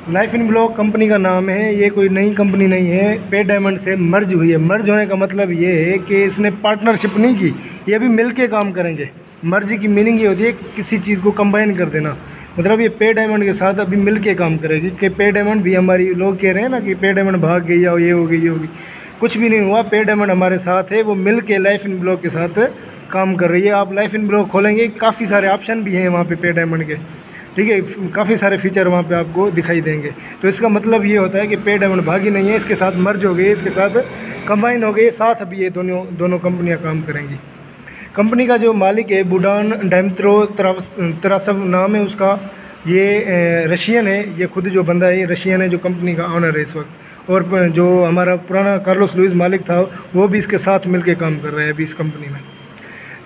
Life in block company का नाम है, ये कोई नई कंपनी नहीं है, पे डायमंड से मर्ज हुई है। मर्ज होने का मतलब ये है कि इसने पार्टनरशिप नहीं की, ये अभी मिल के काम करेंगे। मर्ज की मीनिंग ये होती है किसी चीज़ को कंबाइन कर देना, मतलब ये पे डायमंड के साथ अभी मिल के काम करेगी। कि पे डायमंड भी हमारी, लोग कह रहे हैं ना कि पे डायमंड भाग गई या ये हो गई ये होगी, कुछ भी नहीं हुआ। पे डायमंड हमारे साथ है, वो मिल के लाइफ इन ब्लॉक के साथ काम कर रही है। आप लाइफ इन ब्लॉक खोलेंगे, काफ़ी सारे ऑप्शन भी हैं वहाँ पे डायमंड के, ठीक है, काफ़ी सारे फीचर वहाँ पे आपको दिखाई देंगे। तो इसका मतलब ये होता है कि पे डायमंड भागी नहीं है, इसके साथ मर्ज हो गई, इसके साथ कंबाइन हो गई, साथ अभी ये दोनों कंपनियाँ काम करेंगी। कंपनी का जो मालिक है बुडान डायमित्रो तरासव नाम है उसका, ये रशियन है। ये खुद जो बंदा है ये रशियन है, जो कंपनी का ऑनर है इस वक्त। और जो हमारा पुराना कार्लोस लुइस मालिक था वो भी इसके साथ मिलके काम कर रहा है अभी इस कंपनी में।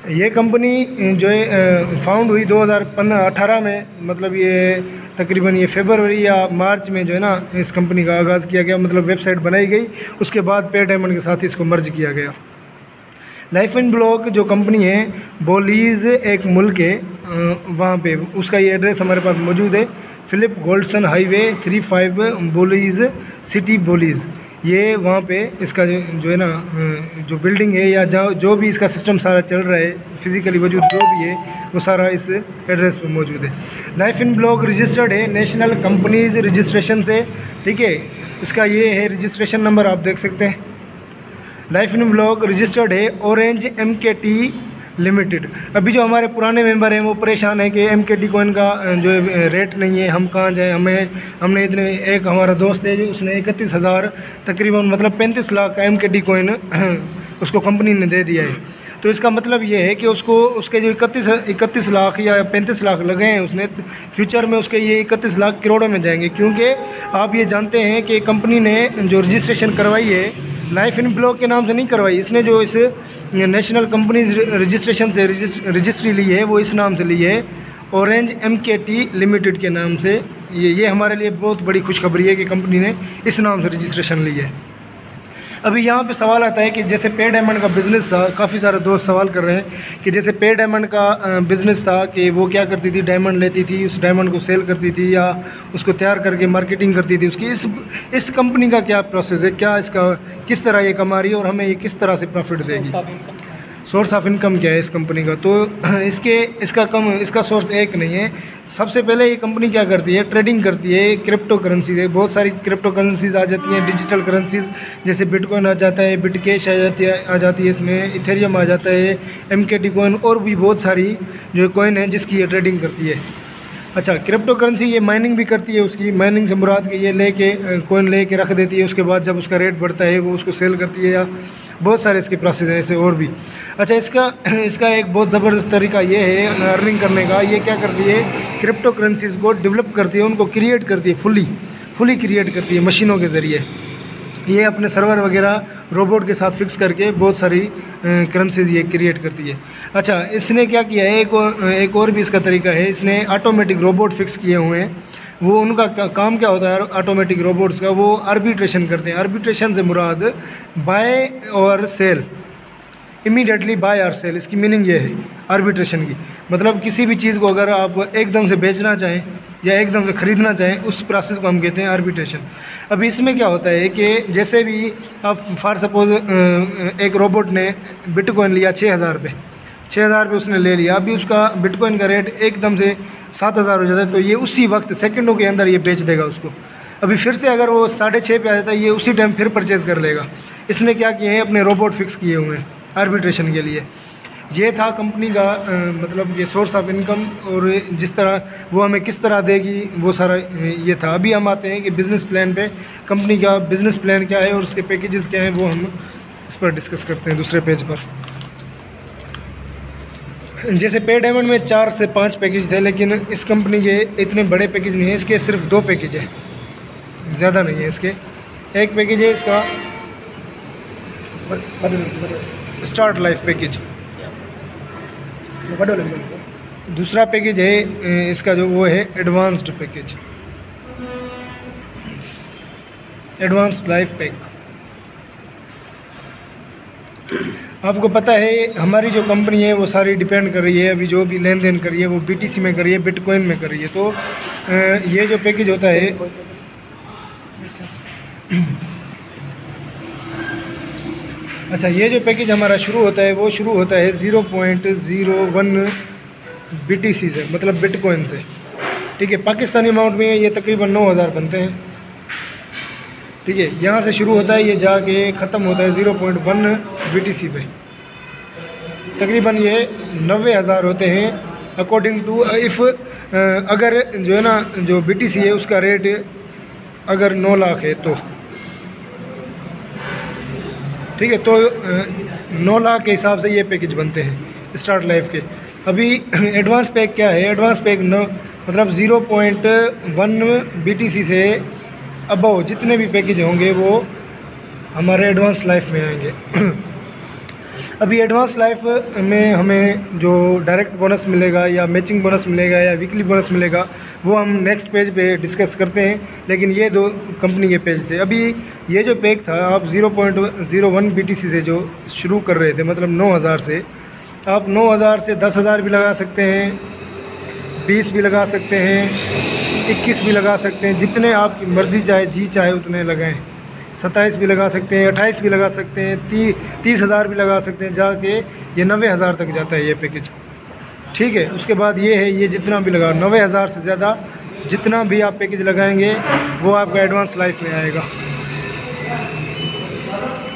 ये कंपनी जो है फाउंड हुई 2018 में, मतलब ये तकरीबन ये फरवरी या मार्च में जो है ना इस कंपनी का आगाज़ किया गया, मतलब वेबसाइट बनाई गई, उसके बाद पे डायमंड के साथ इसको मर्ज किया गया। लाइफ इन ब्लॉक जो कंपनी है बोलीज़ एक मुल्क है, वहाँ पे उसका ये एड्रेस हमारे पास मौजूद है, फिलिप गोल्डसन हाईवे 35 बोलीज़ सिटी बोलीज़। ये वहाँ पे इसका जो है ना जो बिल्डिंग है या जो भी इसका सिस्टम सारा चल रहा है, फिज़िकली वजूद जो भी है वो सारा इस एड्रेस पे मौजूद है। लाइफ इन ब्लॉक रजिस्टर्ड है नेशनल कंपनीज रजिस्ट्रेशन से, ठीक है। इसका ये है रजिस्ट्रेशन नंबर, आप देख सकते हैं। लाइफ इन ब्लॉक रजिस्टर्ड है ऑरेंज MKT लिमिटेड। अभी जो हमारे पुराने मेंबर हैं वो परेशान है कि MKT कॉइन का जो रेट नहीं है, हम कहाँ जाएँ। हमने इतने, एक हमारा दोस्त है जो उसने 31,000 तकरीबन मतलब 35 लाख का MKT कॉइन उसको कंपनी ने दे दिया है। तो इसका मतलब ये है कि उसको उसके जो 31 लाख या 35 लाख लगे हैं उसने, फ्यूचर में उसके ये 31 लाख करोड़ों में जाएंगे। क्योंकि आप ये जानते हैं कि कंपनी ने जो रजिस्ट्रेशन करवाई है लाइफ इन ब्लॉक के नाम से नहीं करवाई, इसने जो इस नेशनल कंपनीज रजिस्ट्रेशन से रजिस्ट्री ली है वो इस नाम से ली है, ऑरेंज MKT लिमिटेड के नाम से। ये हमारे लिए बहुत बड़ी खुशखबरी है कि कंपनी ने इस नाम से रजिस्ट्रेशन ली है। अभी यहाँ पे सवाल आता है कि जैसे पे डायमंड का बिज़नेस था, काफ़ी सारे दोस्त सवाल कर रहे हैं कि जैसे पे डायमंड का बिज़नेस था कि वो क्या करती थी, डायमंड लेती थी, उस डायमंड को सेल करती थी या उसको तैयार करके मार्केटिंग करती थी उसकी। इस कंपनी का क्या प्रोसेस है, क्या इसका किस तरह ये कमा रही है और हमें ये किस तरह से प्रॉफिट देगी, सोर्स ऑफ इनकम क्या है इस कंपनी का। तो इसका सोर्स एक नहीं है। सबसे पहले ये कंपनी क्या करती है, ट्रेडिंग करती है क्रिप्टो करेंसीज है। बहुत सारी क्रिप्टो करेंसीज आ जाती हैं, डिजिटल करेंसीज, जैसे बिटकॉइन आ जाता है, बिटकैश आ जाती है इसमें, इथेरियम आ जाता है, MKT कॉइन और भी बहुत सारी जो कॉइन है जिसकी ये ट्रेडिंग करती है। अच्छा, क्रिप्टो करेंसी ये माइनिंग भी करती है, उसकी माइनिंग से मुराद के ये लेके कॉइन लेके रख देती है, उसके बाद जब उसका रेट बढ़ता है वो उसको सेल करती है, या बहुत सारे इसके प्रोसेस हैं ऐसे और भी। अच्छा, इसका एक बहुत ज़बरदस्त तरीका ये है अर्निंग करने का। ये क्या करती है, क्रिप्टो करेंसीज़ को डेवलप करती है, उनको क्रिएट करती है, फुली क्रिएट करती है मशीनों के ज़रिए। ये अपने सर्वर वगैरह रोबोट के साथ फिक्स करके बहुत सारी करेंसीज ये क्रिएट करती है। अच्छा, इसने क्या किया है, एक और भी इसका तरीका है, इसने ऑटोमेटिक रोबोट फिक्स किए हुए हैं। वो उनका काम क्या होता है ऑटोमेटिक रोबोट्स का, वो आर्बिट्रेशन करते हैं। आर्बिट्रेशन से मुराद बाय और सेल, इमीडिएटली बाय और सेल, इसकी मीनिंग ये है आर्बिट्रेशन की। मतलब किसी भी चीज़ को अगर आप एकदम से बेचना चाहें या एकदम से ख़रीदना चाहें, उस प्रोसेस को हम कहते हैं आर्बिट्रेशन। अभी इसमें क्या होता है कि जैसे भी आप फॉर सपोज एक रोबोट ने बिटकॉइन लिया 6,000 रुपये, 6,000 रुपये उसने ले लिया, अभी उसका बिटकॉइन का रेट एकदम से 7,000 हो जाता है, तो ये उसी वक्त सेकंडों के अंदर ये बेच देगा उसको। अभी फिर से अगर वो 6.5 पे आ जाता है, ये उसी टाइम फिर परचेज़ कर लेगा। इसने क्या किए हैं, अपने रोबोट फिक्स किए हुए हैं आर्बिट्रेशन के लिए। ये था कंपनी का मतलब ये सोर्स ऑफ इनकम, और जिस तरह वो हमें किस तरह देगी वो सारा ये था। अभी हम आते हैं कि बिज़नेस प्लान पे, कंपनी का बिज़नेस प्लान क्या है और उसके पैकेजेस क्या हैं, वो हम इस पर डिस्कस करते हैं दूसरे पेज पर। जैसे पे डायमंड में 4 से 5 पैकेज थे, लेकिन इस कंपनी के इतने बड़े पैकेज नहीं है, इसके सिर्फ 2 पैकेज है, ज़्यादा नहीं है इसके। एक पैकेज है इसका स्टार्ट लाइफ पैकेज, दूसरा पैकेज है इसका जो वो है advanced package, advanced life pack. आपको पता है हमारी जो कंपनी है वो सारी डिपेंड कर रही है, अभी जो भी लेन देन कर रही है वो BTC में कर रही है, बिटकॉइन में कर रही है। तो ये जो पैकेज होता है अच्छा, ये जो पैकेज हमारा शुरू होता है वो शुरू होता है 0.01 BTC से, मतलब बिटकॉइन से। ठीक है, पाकिस्तानी अमाउंट में ये तकरीबन 9000 बनते हैं। ठीक है, यहाँ से शुरू होता है, ये जाके ख़त्म होता है 0.1 BTC पे। तकरीबन ये 90,000 होते हैं अकॉर्डिंग टू इफ़ अगर जो है ना जो BTC है उसका रेट अगर 9 लाख है तो। ठीक है, तो 9 लाख के हिसाब से ये पैकेज बनते हैं स्टार्ट लाइफ के। अभी एडवांस पैक क्या है? एडवांस पैक मतलब 0.1 BTC से अबव जितने भी पैकेज होंगे वो हमारे एडवांस लाइफ में आएंगे। अभी एडवांस लाइफ में हमें जो डायरेक्ट बोनस मिलेगा या मैचिंग बोनस मिलेगा या वीकली बोनस मिलेगा वो हम नेक्स्ट पेज पे डिस्कस करते हैं, लेकिन ये दो कंपनी के पेज थे। अभी ये जो पैक था, आप 0.01 BTC से जो शुरू कर रहे थे, मतलब 9000 से, आप 9000 से 10,000 भी लगा सकते हैं, 20 भी लगा सकते हैं, 21 भी लगा सकते हैं, जितने आपकी मर्ज़ी चाहे उतने लगाएं। 27 भी लगा सकते हैं, 28 भी लगा सकते हैं, 30,000 भी लगा सकते हैं, जाके ये 90,000 तक जाता है ये पैकेज। ठीक है, उसके बाद ये है, ये जितना भी लगा 90,000 से ज़्यादा जितना भी आप पैकेज लगाएंगे वो आपका एडवांस लाइफ में आएगा।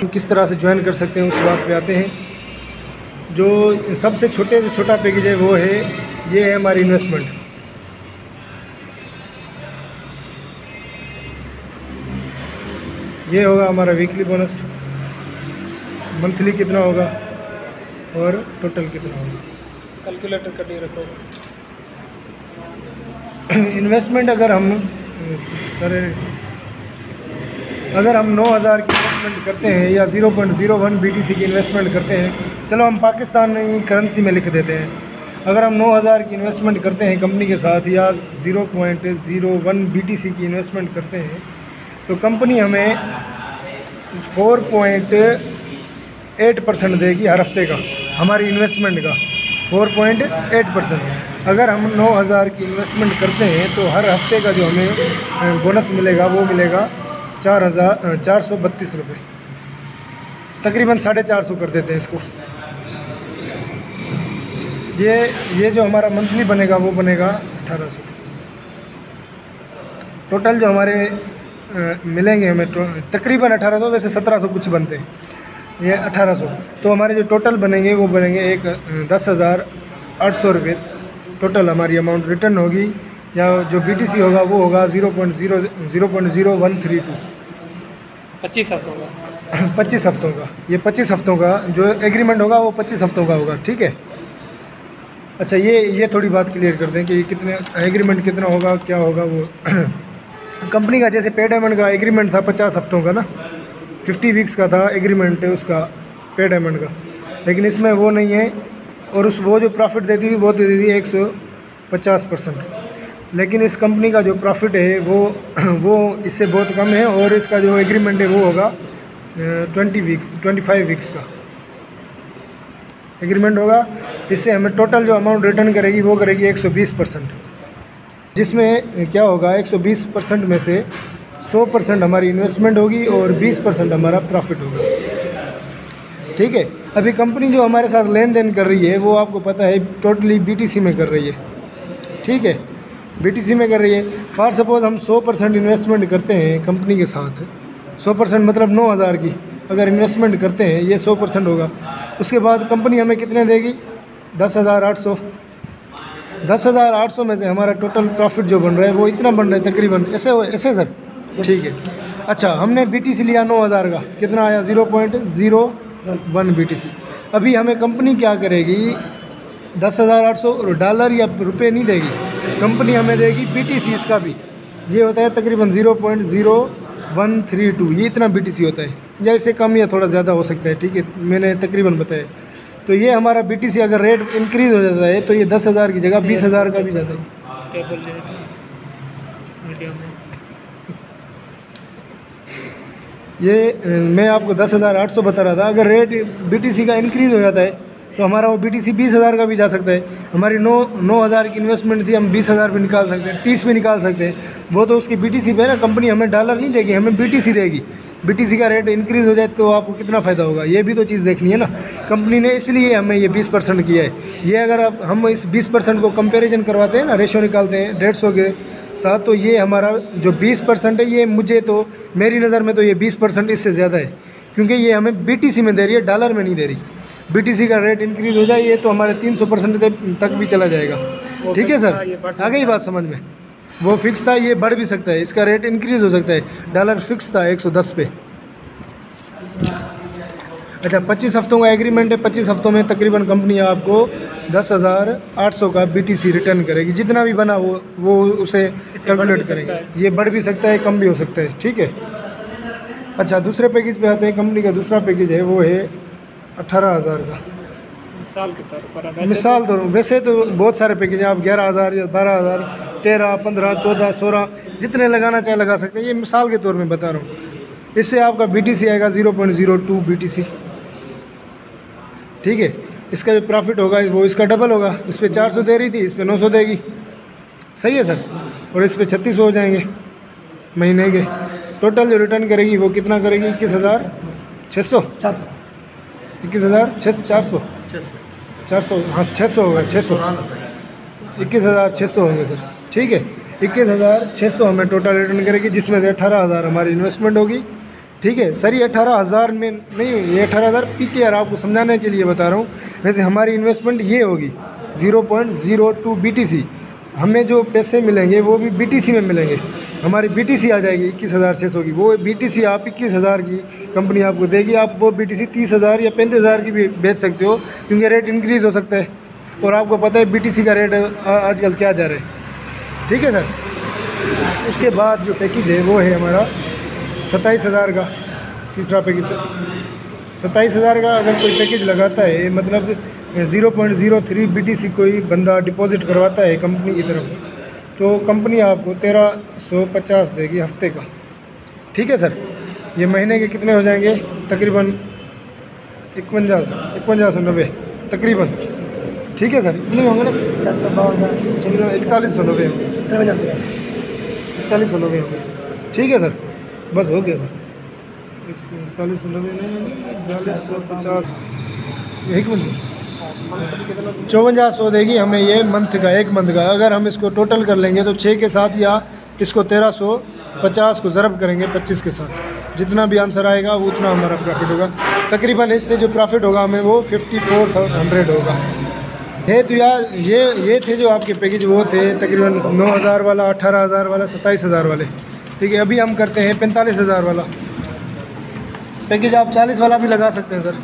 किस तरह से ज्वाइन कर सकते हैं उस बात पे आते हैं। जो सबसे छोटे से छोटा पैकेज है वो है, ये है हमारी इन्वेस्टमेंट। ये होगा हमारा वीकली बोनस, मंथली कितना होगा और टोटल कितना होगा, कैलकुलेटर कर रखो। इन्वेस्टमेंट अगर हम 9000 की इन्वेस्टमेंट करते हैं या 0.01 BTC की इन्वेस्टमेंट करते हैं, चलो हम पाकिस्तानी करेंसी में लिख देते हैं। अगर हम 9000 की इन्वेस्टमेंट करते हैं कंपनी के साथ या 0.01 BTC की इन्वेस्टमेंट करते हैं, तो कंपनी हमें 4.8% देगी हर हफ्ते का, हमारी इन्वेस्टमेंट का 4.8%। अगर हम 9000 की इन्वेस्टमेंट करते हैं तो हर हफ्ते का जो हमें बोनस मिलेगा वो मिलेगा 4,432 रुपये, तकरीबन 450 कर देते हैं इसको। ये जो हमारा मंथली बनेगा वो बनेगा 1800। टोटल जो हमारे मिलेंगे हमें तकरीबन 1800, वैसे 1700 कुछ बनते हैं, ये 1800। तो हमारे जो टोटल बनेंगे वो बनेंगे 10,800 रुपये। टोटल हमारी अमाउंट रिटर्न होगी, या जो BTC होगा वो होगा 0.0132। 25 हफ्तों का 25 हफ्तों का, ये 25 हफ्तों का जो एग्रीमेंट होगा वो 25 हफ्तों का होगा। ठीक है, अच्छा ये थोड़ी बात क्लियर कर दें कि कितने एग्रीमेंट कितना होगा, क्या होगा वो। कंपनी का जैसे पे डायमंड का एग्रीमेंट था 50 हफ्तों का ना, 50 वीक्स का था एग्रीमेंट है उसका पे डायमंड का, लेकिन इसमें वो नहीं है। और वो जो प्रॉफिट देती थी वो देती थी 150%, लेकिन इस कंपनी का जो प्रॉफिट है वो इससे बहुत कम है। और इसका जो एग्रीमेंट है वो होगा 25 वीक्स का एग्रीमेंट होगा। इससे हमें टोटल जो अमाउंट रिटर्न करेगी वो करेगी 120%, जिसमें क्या होगा 120% में से 100% हमारी इन्वेस्टमेंट होगी और 20% हमारा प्रॉफिट होगा। ठीक है, अभी कंपनी जो हमारे साथ लेन देन कर रही है वो आपको पता है टोटली BTC में कर रही है। ठीक है, BTC में कर रही है। फॉर सपोज हम 100% इन्वेस्टमेंट करते हैं कंपनी के साथ, 100% मतलब 9000 की अगर इन्वेस्टमेंट करते हैं, ये 100% होगा। उसके बाद कंपनी हमें कितने देगी? 10,800। 10,800 में से हमारा टोटल प्रॉफिट जो बन रहा है वो इतना बन रहा है तकरीबन, ऐसे सर। ठीक है, अच्छा हमने BTC लिया 9000 का, कितना आया? 0.01 BTC। अभी हमें कंपनी क्या करेगी? 10,800 डॉलर या रुपए नहीं देगी, कंपनी हमें देगी BTC इसका भी। ये होता है तकरीबन 0.0132, ये इतना BTC होता है, या इससे कम या थोड़ा ज़्यादा हो सकता है। ठीक है, मैंने तकरीबन बताया। तो ये हमारा BTC अगर रेट इंक्रीज़ हो जाता है तो ये 10,000 की जगह 20,000 का भी जाता है। ये मैं आपको 10,800 बता रहा था। अगर रेट BTC का इंक्रीज़ हो जाता है तो हमारा वो BTC 20,000 का भी जा सकता है। हमारी 9,000 की इन्वेस्टमेंट थी, हम 20,000 भी निकाल सकते हैं, 30 भी निकाल सकते हैं। वो तो उसकी BTC पे है ना, कंपनी हमें डॉलर नहीं देगी, हमें BTC देगी। BTC का रेट इंक्रीज़ हो जाए तो आपको कितना फ़ायदा होगा, ये भी तो चीज़ देखनी है ना। कंपनी ने इसलिए हमें ये 20% किया है। ये अगर आप हम इस 20% को कंपेरिजन करवाते हैं ना, रेशो निकालते हैं 150 के साथ, तो ये हमारा जो 20% है, ये मुझे तो मेरी नज़र में तो ये 20% इससे ज़्यादा है, क्योंकि ये हमें BTC में दे रही है, डॉलर में नहीं दे रही। BTC का रेट इंक्रीज़ हो जाए ये तो हमारे 300% तक भी चला जाएगा। ठीक है सर, आ गई बात समझ में। वो फिक्स था, ये बढ़ भी सकता है, इसका रेट इंक्रीज़ हो सकता है। डॉलर फिक्स था 110 पे। अच्छा, 25 हफ्तों का एग्रीमेंट है। 25 हफ्तों में तकरीबन कंपनी आपको 10,800 का BTC रिटर्न करेगी। जितना भी बना वो उसे कैलकुलेट करेंगे। ये बढ़ भी सकता है, कम भी हो सकता है। ठीक है। अच्छा, दूसरे पैकेज पे आते हैं। कंपनी का दूसरा पैकेज है, वो है 18,000 का। मिसाल के तौर पर मिसाल तो वैसे तो बहुत सारे पैकेज हैं, आप 11,000 या 12,000, 13, 15, 14, 16 जितने लगाना चाहे लगा सकते हैं। ये मिसाल के तौर में बता रहा हूँ। इससे आपका BTC आएगा 0.02 BTC। ठीक है। इसका जो प्रॉफिट होगा वो इसका डबल होगा। इस पर 400 दे रही थी, इस पर 900 देगी। सही है सर। और इस पर 3600 हो जाएंगे महीने के। टोटल जो रिटर्न करेगी वो कितना करेगी? 21,600, 21,400, 400, हाँ 600 होगा, 600, 21,600 होंगे सर। ठीक है, 21,600 हमें टोटल रिटर्न करेगी, जिसमें से 18,000 हमारी इन्वेस्टमेंट होगी। ठीक है सर। ये 18,000 में नहीं, ये 18,000 PKR आपको समझाने के लिए बता रहा हूँ। वैसे हमारी इन्वेस्टमेंट ये होगी 0.02 BTC। हमें जो पैसे मिलेंगे वो भी BTC में मिलेंगे। हमारी BTC आ जाएगी 21,600 की। वो BTC आप 21,000 की कंपनी आपको देगी। आप वो BTC 30,000 या 35,000 की भी बेच सकते हो, क्योंकि रेट इंक्रीज़ हो सकता है। और आपको पता है BTC का रेट आजकल क्या जा रहा है। ठीक है सर। उसके बाद जो पैकेज है वो है हमारा 27,000 का। तीसरा पैकेज 27,000 का। अगर कोई पैकेज लगाता है, मतलब 0.03 BTC कोई बंदा डिपॉजिट करवाता है कंपनी की तरफ, तो कंपनी आपको 1,350 देगी हफ्ते का। ठीक है सर। ये महीने के कितने हो जाएंगे? तकरीबन 51,90 तकरीबन। ठीक है सर। इतने होंगे ना? 41,90 होंगे। 41,90 होंगे। ठीक है सर, बस हो गया सर। 41,90 नहीं, 4250, एक मिनट, 5400 देगी हमें ये मंथ का, एक मंथ का। अगर हम इसको टोटल कर लेंगे तो 6 के साथ, या इसको 1,350 को ज़रब करेंगे 25 के साथ, जितना भी आंसर आएगा वो उतना हमारा प्रॉफिट होगा। तकरीबन इससे जो प्रॉफिट होगा हमें वो 54,100 होगा। है तो यार ये थे जो आपके पैकेज, वो थे तकरीबन 9,000 वाला, 18,000 वाला, 27,000 वाले। ठीक है। अभी हम करते हैं 45,000 वाला पैकेज। आप 40 वाला भी लगा सकते हैं सर।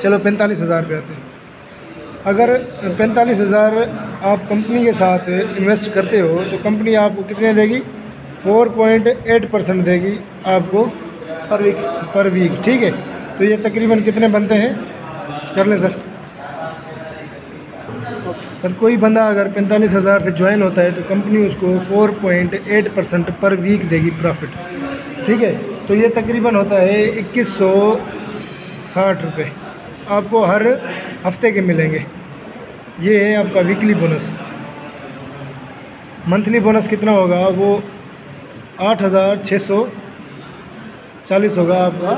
चलो 45,000 पे आते हैं। अगर 45,000 आप कंपनी के साथ इन्वेस्ट करते हो तो कंपनी आपको कितने देगी? 4.8% देगी आपको पर वीक। ठीक है। तो ये तकरीबन कितने बनते हैं? कर लें सर। सर कोई बंदा अगर 45,000 से ज्वाइन होता है तो कंपनी उसको 4.8% पर वीक देगी प्रॉफिट। ठीक है। तो ये तकरीबन होता है 2160 रुपये आपको हर हफ्ते के मिलेंगे। ये है आपका वीकली बोनस। मंथली बोनस कितना होगा? वो 8,640 होगा आपका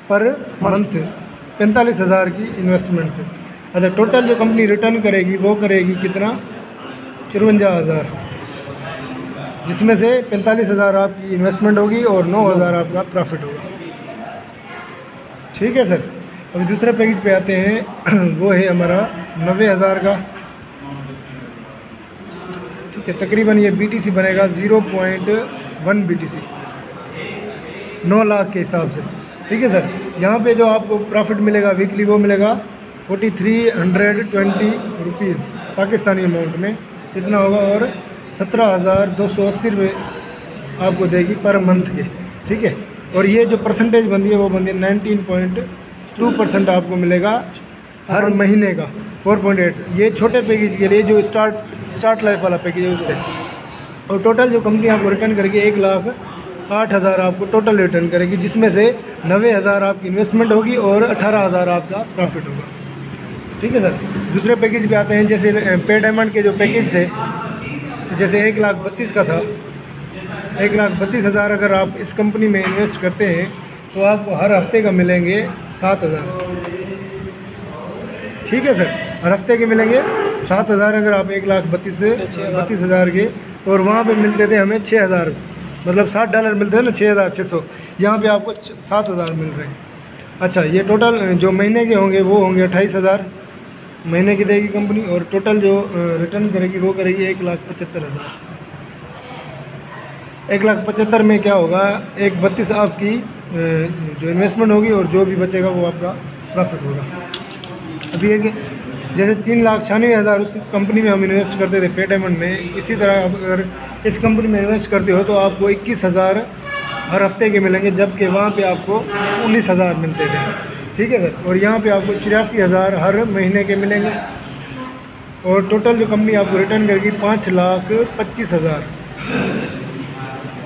पर मंथ, 45,000 की इन्वेस्टमेंट से। अच्छा, टोटल जो कंपनी रिटर्न करेगी वो करेगी कितना? 54,000, जिसमें से 45,000 आपकी इन्वेस्टमेंट होगी और 9,000 आपका प्रॉफिट होगा। ठीक है सर। अभी दूसरे पैकेज पे आते हैं। वो है हमारा 90,000 का। ठीक है। तकरीबन ये BTC बनेगा 0.1 BTC, 9 लाख के हिसाब से। ठीक है सर। यहाँ पे जो आपको प्रॉफिट मिलेगा वीकली वो मिलेगा 4,320 रुपीज़ पाकिस्तानी अमाउंट में कितना होगा, और 17,280 रुपये आपको देगी पर मंथ के। ठीक है। और ये जो परसेंटेज बनती है वो बनती है 19.2% आपको मिलेगा हर महीने का। 4.8 ये छोटे पैकेज के लिए, जो स्टार्ट लाइफ वाला पैकेज है उससे। और टोटल जो कंपनी आपको रिटर्न करेगी 8,000 आपको टोटल रिटर्न करेगी, जिसमें से 90,000 आपकी इन्वेस्टमेंट होगी और 18,000 आपका प्रॉफिट होगा। ठीक है सर। दूसरे पैकेज भी आते हैं, जैसे पे डायमंड के जो पैकेज थे, जैसे 1,32,000 का था, 1,32,000 अगर आप इस कंपनी में इन्वेस्ट करते हैं तो आपको हर हफ्ते का मिलेंगे 7,000। ठीक है सर, हर हफ्ते के मिलेंगे 7,000 अगर आप 1,32,000 के, और वहाँ पे मिलते थे हमें 6,000, मतलब $60 मिलते हैं ना, 6,600, यहाँ पे आपको 7,000 मिल रहे हैं। अच्छा, ये टोटल जो महीने के होंगे वो होंगे 28,000 महीने की देगी कंपनी, और टोटल जो रिटर्न करेगी वो करेगी 1,75,000। 1,75,000 में क्या होगा, 1,32,000 आपकी जो इन्वेस्टमेंट होगी और जो भी बचेगा वो आपका प्रॉफिट होगा। अभी एक जैसे 3,96,000 उस कंपनी में हम इन्वेस्ट करते थे पे डायमंड में, इसी तरह अगर इस कंपनी में इन्वेस्ट करते हो तो आपको 21,000 हर हफ्ते के मिलेंगे, जबकि वहाँ पे आपको 19,000 मिलते थे। ठीक है सर, और यहाँ पे आपको 83,000 हर महीने के मिलेंगे, और टोटल जो कंपनी आपको रिटर्न करेगी 5,25,000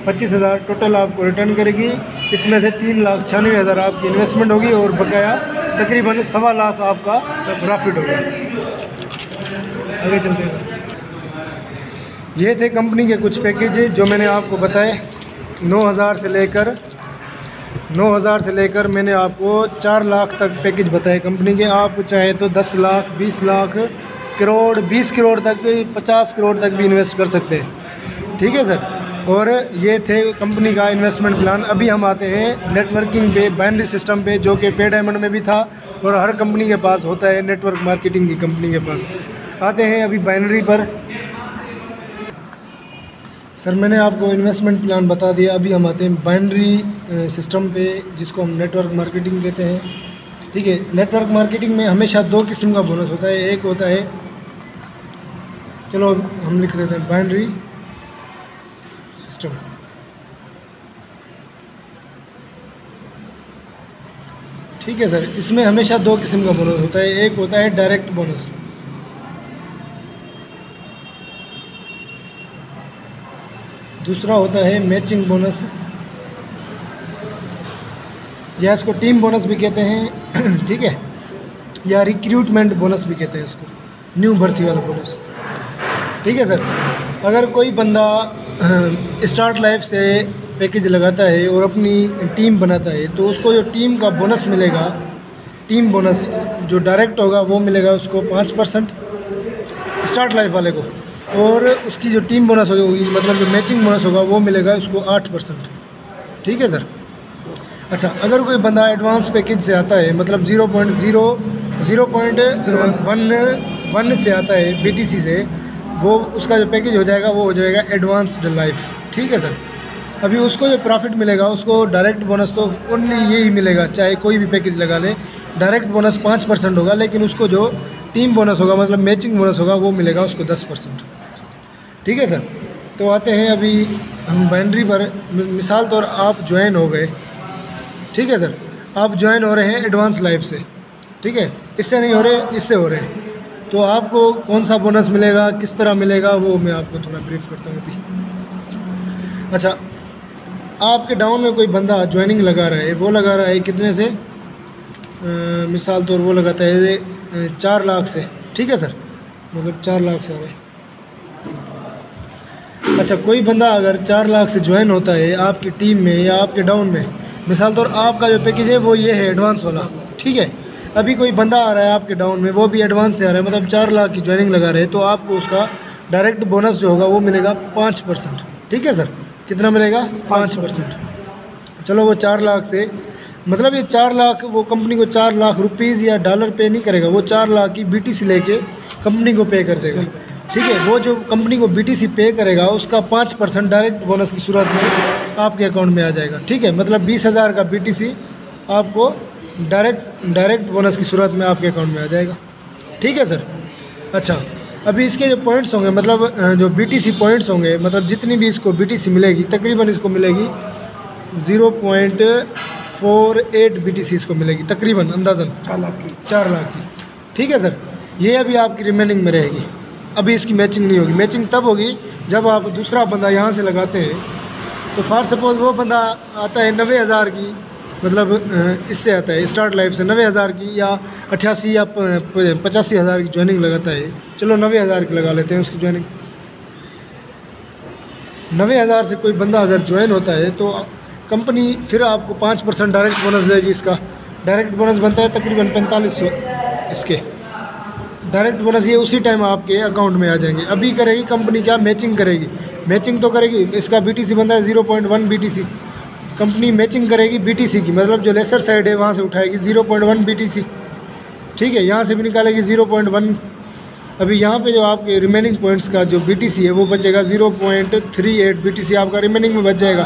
25,000 टोटल आपको रिटर्न करेगी। इसमें से 3,96,000 आपकी इन्वेस्टमेंट होगी और बकाया तकरीबन 1,25,000 आपका प्रॉफिट होगा। आगे चलते हैं। ये थे कंपनी के कुछ पैकेज जो मैंने आपको बताए। 9,000 से लेकर मैंने आपको 4 लाख तक पैकेज बताए कंपनी के। आप चाहे तो 10 लाख, 20 लाख, करोड़, 20 करोड़ तक, 50 करोड़ तक भी इन्वेस्ट कर सकते हैं। ठीक है सर, और ये थे कंपनी का इन्वेस्टमेंट प्लान। अभी हम आते हैं नेटवर्किंग पे, बाइनरी सिस्टम पे, जो कि पे डायमंड में भी था और हर कंपनी के पास होता है, नेटवर्क मार्केटिंग की कंपनी के पास। आते हैं अभी बाइनरी पर। सर मैंने आपको इन्वेस्टमेंट प्लान बता दिया, अभी हम आते हैं बाइनरी सिस्टम पे, जिसको हम नेटवर्क मार्केटिंग कहते हैं। ठीक है, नेटवर्क मार्केटिंग में हमेशा 2 किस्म का बोनस होता है। एक होता है, चलो हम लिख देते हैं बाइनरी सिस्टम। ठीक है सर, इसमें हमेशा 2 किस्म का बोनस होता है। एक होता है डायरेक्ट बोनस, दूसरा होता है मैचिंग बोनस, या इसको टीम बोनस भी कहते हैं। ठीक है, या रिक्रूटमेंट बोनस भी कहते हैं इसको, न्यू भर्ती वाला बोनस। ठीक है सर, अगर कोई बंदा स्टार्ट लाइफ से पैकेज लगाता है और अपनी टीम बनाता है तो उसको जो टीम का बोनस मिलेगा, टीम बोनस जो डायरेक्ट होगा वो मिलेगा उसको 5% स्टार्ट लाइफ वाले को, और उसकी जो टीम बोनस होगी, मतलब जो मैचिंग बोनस होगा, वो मिलेगा उसको 8%। ठीक है सर। अच्छा, अगर कोई बंदा एडवांस पैकेज से आता है, मतलब 0.1 से आता है BTC से, वो उसका जो पैकेज हो जाएगा वो हो जाएगा एडवांस्ड लाइफ। ठीक है सर। अभी उसको जो प्रॉफिट मिलेगा, उसको डायरेक्ट बोनस तो ओनली यही मिलेगा, चाहे कोई भी पैकेज लगा ले, डायरेक्ट बोनस 5% होगा, लेकिन उसको जो टीम बोनस होगा, मतलब मैचिंग बोनस होगा, वो मिलेगा उसको 10%। ठीक है सर। तो आते हैं अभी हम बाइनरी पर। मिसाल तौर आप ज्वाइन हो गए, ठीक है सर, आप ज्वाइन हो रहे हैं एडवांस लाइफ से, ठीक है, इससे नहीं हो रहे, इससे हो रहे हैं, तो आपको कौन सा बोनस मिलेगा, किस तरह मिलेगा, वो मैं आपको थोड़ा ब्रीफ करता हूँ अभी। अच्छा, आपके डाउन में कोई बंदा ज्वाइनिंग लगा रहा है, वो लगा रहा है कितने से, मिसाल तौर वो लगाता है 4 लाख से। ठीक है सर, मतलब 4 लाख से आ रहे हैं। अच्छा, कोई बंदा अगर 4 लाख से ज्वाइन होता है आपकी टीम में या आपके डाउन में, मिसाल तौर आपका जो पैकेज है वो ये है एडवांस वाला, ठीक है, अभी कोई बंदा आ रहा है आपके डाउन में, वो भी एडवांस से आ रहा है, मतलब 4 लाख की ज्वाइनिंग लगा रहे हैं, तो आपको उसका डायरेक्ट बोनस जो होगा वो मिलेगा 5%। ठीक है सर, कितना मिलेगा, 5%। चलो, वो 4 लाख से, मतलब ये 4 लाख वो कंपनी को 4 लाख रुपीज़ या डॉलर पे नहीं करेगा, वो 4 लाख की BTC लेके कंपनी को पे कर देगा। ठीक है, वो जो कंपनी को BTC पे करेगा उसका 5% डायरेक्ट बोनस की सूरत में आपके अकाउंट में आ जाएगा। ठीक है, मतलब 20,000 का BTC आपको डायरेक्ट बोनस की सूरत में आपके अकाउंट में आ जाएगा। ठीक है सर। अच्छा, अभी इसके जो पॉइंट्स होंगे, मतलब जो BTC पॉइंट्स होंगे, मतलब जितनी भी इसको BTC मिलेगी, तकरीबन इसको मिलेगी 0.48 BTC इसको मिलेगी, तकरीबन अंदाज़न 4 लाख की। ठीक है सर, ये अभी आपकी रिमेनिंग में रहेगी, अभी इसकी मैचिंग नहीं होगी। मैचिंग तब होगी जब आप दूसरा बंदा यहाँ से लगाते हैं, तो फॉर सपोज वो बंदा आता है 90,000 की, मतलब इससे आता है स्टार्ट लाइफ से 90,000 की या 88 या 85,000 की ज्वाइनिंग लगाता है। चलो 90,000 की लगा लेते हैं उसकी ज्वाइनिंग। 90,000 से कोई बंदा अगर ज्वाइन होता है तो कंपनी फिर आपको 5% डायरेक्ट बोनस देगी। इसका डायरेक्ट बोनस बनता है तकरीबन 4500। इसके डायरेक्ट बोनस ये उसी टाइम आपके अकाउंट में आ जाएंगे। अभी करेगी कंपनी क्या, मैचिंग करेगी। मैचिंग तो करेगी, इसका BTC बनता है 0.1 BTC। कंपनी मैचिंग करेगी BTC की, मतलब जो लेसर साइड है वहाँ से उठाएगी 0.1 BTC, ठीक है। यहाँ से भी निकालेगी 0.1। अभी यहाँ पे जो आपके रिमेनिंग पॉइंट्स का जो BTC है वो बचेगा 0.38 BTC आपका रिमेनिंग में बच जाएगा,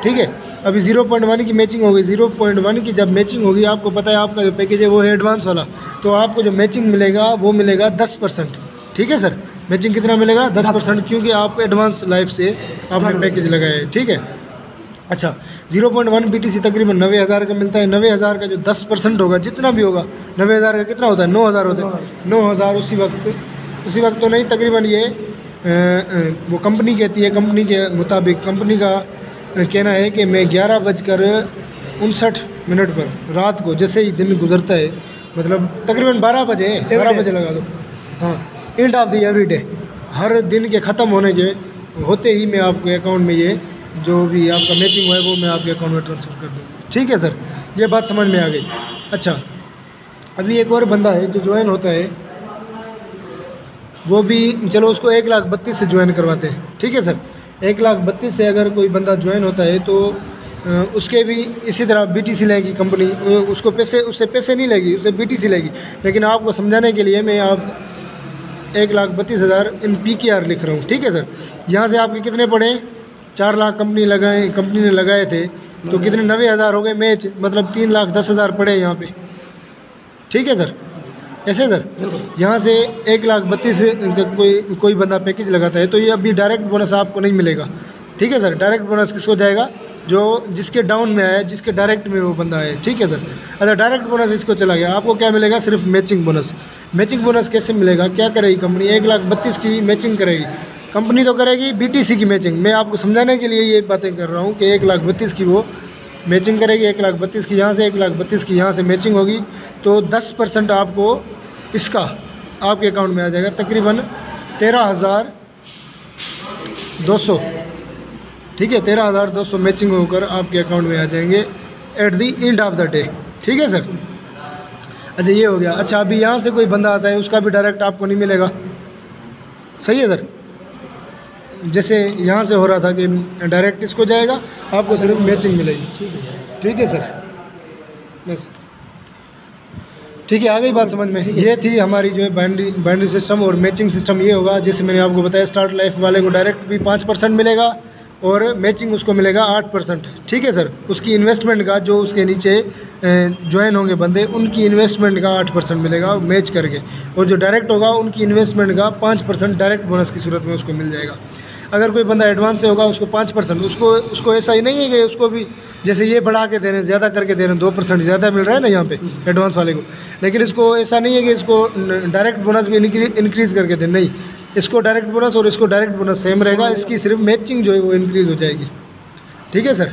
ठीक है। अभी 0.1 की मैचिंग होगी। 0.1 की जब मैचिंग होगी, आपको पता है आपका जो पैकेज है वो है एडवांस वाला, तो आपको जो मैचिंग मिलेगा वो मिलेगा 10%, ठीक है सर। मैचिंग कितना मिलेगा? 10%, क्योंकि आप एडवांस लाइफ से आपने पैकेज लगाया है, ठीक है। अच्छा, 0.1 BTC तकरीबन 90,000 का मिलता है। 90,000 का जो 10% होगा, जितना भी होगा, 90,000 का कितना होता है? 9,000 होता है। 9,000 उसी वक्त तो नहीं, तकरीबन ये वो कंपनी कहती है, कंपनी के मुताबिक कंपनी का कहना है कि मैं 11:59 पर रात को, जैसे ही दिन गुजरता है, मतलब तकरीबन 12 बजे लगा दो, हाँ, end of the every day, हर दिन के ख़त्म होने के होते ही मैं आपके अकाउंट में ये जो भी आपका मैचिंग हुआ है वो मैं आपके अकाउंट में ट्रांसफ़र कर दूँ, ठीक है सर। ये बात समझ में आ गई। अच्छा, अभी एक और बंदा है जो ज्वाइन होता है, वो भी चलो उसको 1,32,000 से ज्वाइन करवाते हैं, ठीक है सर। 1,32,000 से अगर कोई बंदा ज्वाइन होता है तो उसके भी इसी तरह BTC लेगी कंपनी, उससे पैसे नहीं लेगी, उससे BTC लेगी। लेकिन आपको समझाने के लिए मैं आप 1,32,000 इन PKR लिख रहा हूँ, ठीक है सर। यहाँ से आपके कितने पड़े? 4 लाख कंपनी ने लगाए थे, तो कितने 90,000 हो गए मैच, मतलब 3,10,000 पड़े यहाँ पे, ठीक है सर। ऐसे सर, यहाँ से 1,32,000 कोई बंदा पैकेज लगाता है तो ये अभी डायरेक्ट बोनस आपको नहीं मिलेगा, ठीक है सर। डायरेक्ट बोनस किसको जाएगा? जो जिसके डाउन में आया, जिसके डायरेक्ट में वो बंदा है, ठीक है सर। अच्छा, डायरेक्ट बोनस इसको चला गया, आपको क्या मिलेगा? सिर्फ मैचिंग बोनस। मैचिंग बोनस कैसे मिलेगा? क्या करेगी कंपनी? 1,32,000 की मैचिंग करेगी कंपनी, तो करेगी BTC की मैचिंग। मैं आपको समझाने के लिए ये बातें कर रहा हूँ कि 1,32,000 की वो मैचिंग करेगी, 1,32,000 की यहाँ से, 1,32,000 की यहाँ से मैचिंग होगी, तो 10% आपको इसका आपके अकाउंट में आ जाएगा, तकरीबन 13,200, ठीक है। 13,200 मैचिंग होकर आपके अकाउंट में आ जाएंगे at the end of the day, ठीक है सर। अच्छा, ये हो गया। अच्छा, अभी यहाँ से कोई बंदा आता है, उसका भी डायरेक्ट आपको नहीं मिलेगा, सही है सर। जैसे यहाँ से हो रहा था कि डायरेक्ट इसको जाएगा, आपको सिर्फ मैचिंग मिलेगी, ठीक है सर। बस ठीक है, आ गई बात समझ में। ये थी हमारी जो है बाइनरी सिस्टम और मैचिंग सिस्टम। ये होगा जैसे मैंने आपको बताया, स्टार्ट लाइफ वाले को डायरेक्ट भी 5% मिलेगा और मैचिंग उसको मिलेगा 8%, ठीक है सर। उसकी इन्वेस्टमेंट का, जो उसके नीचे ज्वाइन होंगे बंदे, उनकी इन्वेस्टमेंट का 8% मिलेगा मैच करके, और जो डायरेक्ट होगा उनकी इन्वेस्टमेंट का 5% डायरेक्ट बोनस की सूरत में उसको मिल जाएगा। अगर कोई बंदा एडवांस से होगा उसको 5%, उसको ऐसा ही नहीं है कि उसको भी जैसे ये बढ़ा के दे रहे हैं, ज़्यादा करके दे रहे हैं, 2% ज़्यादा मिल रहा है ना यहाँ पे एडवांस वाले को। लेकिन इसको ऐसा नहीं है कि इसको डायरेक्ट बोनस भी इंक्रीज़ करके दें, नहीं, इसको डायरेक्ट बोनस और इसको डायरेक्ट बोनस सेम रहेगा। इसकी सिर्फ मैचिंग जो है वो इंक्रीज़ हो जाएगी, ठीक है सर।